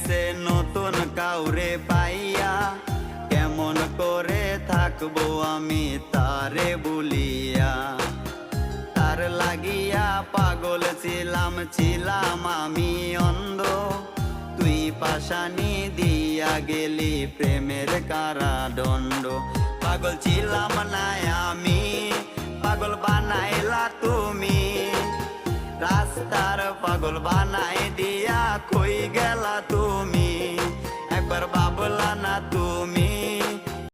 গেছে নতুন কাউরে পাইয়া, কেমন করে থাকবো আমি তারে বলিয়া। তার লাগিয়া পাগল ছিলাম আমি অন্ধ, তুই পাশানি দিয়া গেলি প্রেমের কারাদণ্ড। পাগল ছিলাম না আমি, পাগল বানাইলা তুমি, রাস্তার পাগল বানাই দিয়া কই গেলা তুমি, একবার ভাবলা না তুমি।